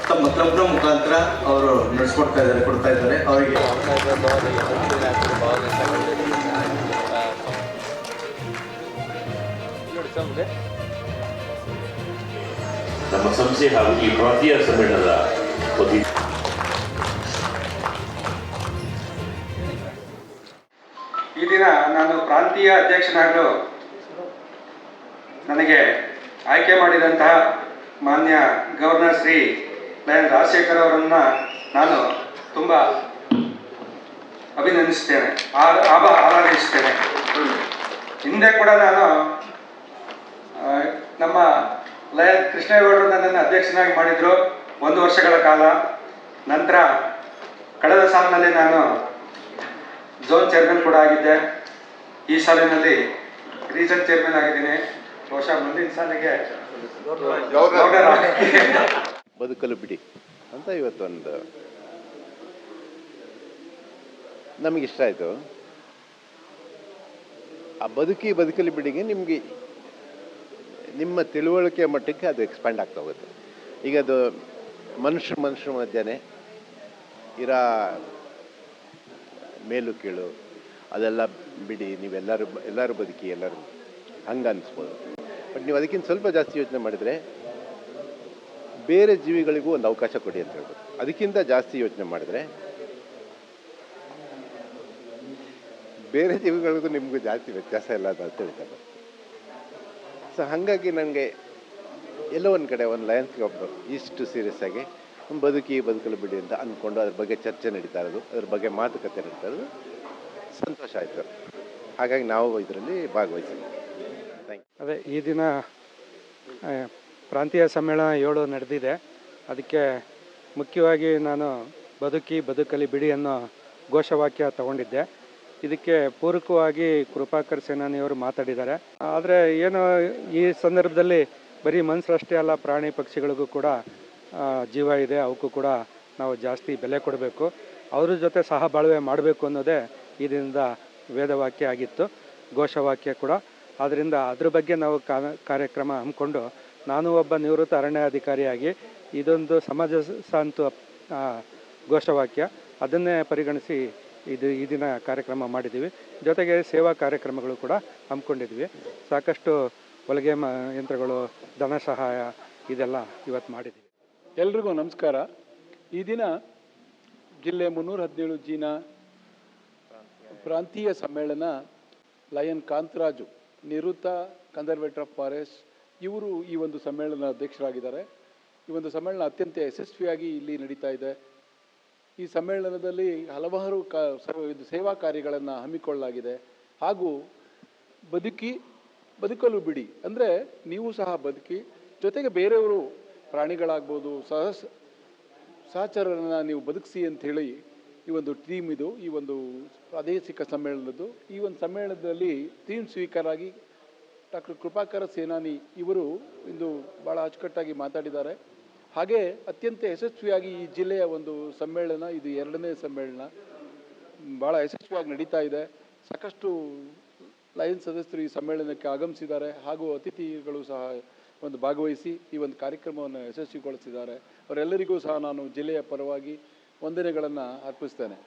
ತಮ್ಮ ಕ್ಲಬ್ನ ಮುಖಾಂತರ ಅವರು ನಡೆಸ್ಕೊಡ್ತಾ ಇದ್ದಾರೆ, ಕೊಡ್ತಾ ಇದ್ದಾರೆ ಅವರಿಗೆ. ನಮ್ಮ ಸಂಸ್ಥೆ ಹಾಗೂ ಈ ಪ್ರಾಂತೀಯ ಸಮ್ಮೇಳನದ ಈ ದಿನ ನಾನು ಪ್ರಾಂತೀಯ ಅಧ್ಯಕ್ಷನಾಗಲು ನನಗೆ ಆಯ್ಕೆ ಮಾಡಿದಂತಹ ಮಾನ್ಯ ಗವರ್ನರ್ ಶ್ರೀ ಲಯನ್ ರಾಜಶೇಖರ್ ಅವರನ್ನು ನಾನು ತುಂಬ ಅಭಿನಂದಿಸ್ತೇನೆ, ಆರಾಧಿಸ್ತೇನೆ. ಹಿಂದೆ ಕೂಡ ನಾನು ನಮ್ಮ ಲಯನ್ ಕೃಷ್ಣೇಗೌಡರು ನನ್ನನ್ನು ಅಧ್ಯಕ್ಷನಾಗಿ ಮಾಡಿದರು 1 ವರ್ಷಗಳ ಕಾಲ. ನಂತರ ಕಳೆದ ಸಾಲಿನಲ್ಲಿ ನಾನು ಝೋನ್ ಚೇರ್ಮನ್ ಕೂಡ ಆಗಿದ್ದೆ. ಈ ಸಾಲಿನಲ್ಲಿ ರೀಜನ್ ಚೇರ್ಮನ್ ಆಗಿದ್ದೀನಿ. ಬಹುಶಃ ಮುಂದಿನ ಸಾಲಿಗೆ ಬದುಕಲು ಬಿಡಿ ಅಂತ ಇವತ್ತೊಂದು ನಮಗಿಷ್ಟ ಆಯಿತು. ಆ ಬದುಕಲು ಬಿಡಿಗೆ ನಿಮಗೆ ನಿಮ್ಮ ತಿಳುವಳಿಕೆ ಮಟ್ಟಕ್ಕೆ ಅದು ಎಕ್ಸ್ಪ್ಯಾಂಡ್ ಆಗ್ತಾ ಹೋಗುತ್ತೆ. ಈಗ ಅದು ಮನುಷ್ಯ ಮಧ್ಯೆ ಇರೋ ಮೇಲು ಕೀಳು ಅದೆಲ್ಲ ಬಿಡಿ, ಎಲ್ಲರೂ ಬದುಕಿ, ಎಲ್ಲರೂ ಹಂಗೆ ಅನಿಸ್ಬೋದು. ಬಟ್ ನೀವು ಅದಕ್ಕಿಂತ ಸ್ವಲ್ಪ ಜಾಸ್ತಿ ಯೋಚನೆ ಮಾಡಿದರೆ ಬೇರೆ ಜೀವಿಗಳಿಗೂ ಒಂದು ಅವಕಾಶ ಕೊಡಿ ಅಂತ ಹೇಳ್ಬೋದು. ಅದಕ್ಕಿಂತ ಜಾಸ್ತಿ ಯೋಚನೆ ಮಾಡಿದರೆ ಬೇರೆ ಜೀವಿಗಳಿಗೂ ನಿಮಗೂ ಜಾಸ್ತಿ ವ್ಯತ್ಯಾಸ ಇಲ್ಲ ಅಂತ ಹೇಳ್ತಾರೆ. ಸೊ ಹಾಗಾಗಿ ನನಗೆ ಎಲ್ಲೋ ಒಂದು ಕಡೆ ಒಂದು ಲಯನ್ಸ್ ಕ್ಲಬ್ ಇಷ್ಟು ಸೀರಿಯಸ್ ಆಗಿ ಬದುಕಲು ಬಿಡಿ ಅಂತ ಅಂದ್ಕೊಂಡು ಅದ್ರ ಬಗ್ಗೆ ಚರ್ಚೆ ನಡೀತಾ ಇರೋದು, ಅದ್ರ ಬಗ್ಗೆ ಮಾತುಕತೆ ನಡೀತಾ ಇರೋದು ಸಂತೋಷ ಆಯಿತು. ಹಾಗಾಗಿ ನಾವು ಇದರಲ್ಲಿ ಭಾಗವಹಿಸಿದ್ವಿ. ಅದೇ ಈ ದಿನ ಪ್ರಾಂತೀಯ ಸಮ್ಮೇಳನ 7 ನಡೆದಿದೆ. ಅದಕ್ಕೆ ಮುಖ್ಯವಾಗಿ ನಾನು ಬದುಕಲಿ ಬಿಡಿ ಅನ್ನೋ ಘೋಷವಾಕ್ಯ ತಗೊಂಡಿದ್ದೆ. ಇದಕ್ಕೆ ಪೂರಕವಾಗಿ ಕೃಪಾಕರ್ ಸೇನಾನಿಯವರು ಮಾತಾಡಿದ್ದಾರೆ. ಆದರೆ ಏನು ಈ ಸಂದರ್ಭದಲ್ಲಿ ಬರೀ ಮನುಷ್ಯರಷ್ಟೇ ಅಲ್ಲ, ಪ್ರಾಣಿ ಪಕ್ಷಿಗಳಿಗೂ ಕೂಡ ಜೀವ ಇದೆ, ಅವಕ್ಕೂ ಕೂಡ ನಾವು ಜಾಸ್ತಿ ಬೆಲೆ ಕೊಡಬೇಕು, ಅವ್ರ ಜೊತೆ ಸಹ ಬಾಳ್ವೆ ಮಾಡಬೇಕು ಅನ್ನೋದೇ ಈ ದಿನದ ವೇದವಾಕ್ಯ ಆಗಿತ್ತು, ಘೋಷವಾಕ್ಯ ಕೂಡ. ಆದ್ದರಿಂದ ಅದ್ರ ಬಗ್ಗೆ ನಾವು ಕಾರ್ಯಕ್ರಮ ಹಮ್ಮಿಕೊಂಡು, ನಾನು ಒಬ್ಬ ನಿವೃತ್ತ ಅರಣ್ಯಾಧಿಕಾರಿಯಾಗಿ ಇದೊಂದು ಸಮಾಜ ಸಾಂತು ಘೋಷವಾಕ್ಯ ಅದನ್ನೇ ಪರಿಗಣಿಸಿ ಈ ದಿನ ಕಾರ್ಯಕ್ರಮ ಮಾಡಿದ್ದೀವಿ. ಜೊತೆಗೆ ಸೇವಾ ಕಾರ್ಯಕ್ರಮಗಳು ಕೂಡ ಹಮ್ಮಿಕೊಂಡಿದ್ವಿ. ಸಾಕಷ್ಟು ಹೊಲಿಗೆ ಯಂತ್ರಗಳು, ಧನ ಸಹಾಯ ಇದೆಲ್ಲ ಇವತ್ತು ಮಾಡಿದ್ದೀವಿ. ಎಲ್ರಿಗೂ ನಮಸ್ಕಾರ. ಈ ದಿನ ಜಿಲ್ಲೆ 317 ಜಿನ ಪ್ರಾಂತೀಯ ಸಮ್ಮೇಳನ ಲಯನ್ ಕಾಂತರಾಜು, ನಿವೃತ್ತ ಕನ್ಸರ್ವೇಟರ್ ಆಫ್ ಫಾರೆಸ್ಟ್, ಇವರು ಈ ಒಂದು ಸಮ್ಮೇಳನ ಅಧ್ಯಕ್ಷರಾಗಿದ್ದಾರೆ. ಈ ಒಂದು ಸಮ್ಮೇಳನ ಅತ್ಯಂತ ಯಶಸ್ವಿಯಾಗಿ ಇಲ್ಲಿ ನಡೀತಾ ಇದೆ. ಈ ಸಮ್ಮೇಳನದಲ್ಲಿ ಹಲವಾರು ಸೇವಾ ಕಾರ್ಯಗಳನ್ನು ಹಮ್ಮಿಕೊಳ್ಳಲಾಗಿದೆ. ಹಾಗೂ ಬದುಕಲು ಬಿಡಿ ಅಂದರೆ ನೀವು ಸಹ ಬದುಕಿ, ಜೊತೆಗೆ ಬೇರೆಯವರು ಪ್ರಾಣಿಗಳಾಗ್ಬೋದು, ಸಹಚರರನ್ನು ನೀವು ಬದುಕಿಸಿ ಅಂಥೇಳಿ ಈ ಒಂದು ಥೀಮ್ ಇದು, ಈ ಒಂದು ಪ್ರಾದೇಶಿಕ ಸಮ್ಮೇಳನದ್ದು. ಈ ಒಂದು ಸಮ್ಮೇಳನದಲ್ಲಿ ಥೀಮ್ ಸ್ವೀಕರಾಗಿ ಡಾಕ್ಟರ್ ಕೃಪಾಕರ ಸೇನಾನಿ ಇವರು ಇಂದು ಭಾಳ ಅಚ್ಚುಕಟ್ಟಾಗಿ ಮಾತಾಡಿದ್ದಾರೆ. ಹಾಗೆ ಅತ್ಯಂತ ಯಶಸ್ವಿಯಾಗಿ ಈ ಜಿಲ್ಲೆಯ ಒಂದು ಸಮ್ಮೇಳನ, ಇದು 2ನೇ ಸಮ್ಮೇಳನ, ಭಾಳ ಯಶಸ್ವಿಯಾಗಿ ನಡೀತಾ ಇದೆ. ಸಾಕಷ್ಟು ಲಯನ್ ಸದಸ್ಯರು ಈ ಸಮ್ಮೇಳನಕ್ಕೆ ಆಗಮಿಸಿದ್ದಾರೆ. ಹಾಗೂ ಅತಿಥಿಗಳು ಸಹ ಒಂದು ಭಾಗವಹಿಸಿ ಈ ಒಂದು ಕಾರ್ಯಕ್ರಮವನ್ನು ಯಶಸ್ವಿಗೊಳಿಸಿದ್ದಾರೆ. ಅವರೆಲ್ಲರಿಗೂ ಸಹ ನಾನು ಜಿಲ್ಲೆಯ ಪರವಾಗಿ ವಂದನೆಗಳನ್ನು ಅರ್ಪಿಸ್ತೇನೆ.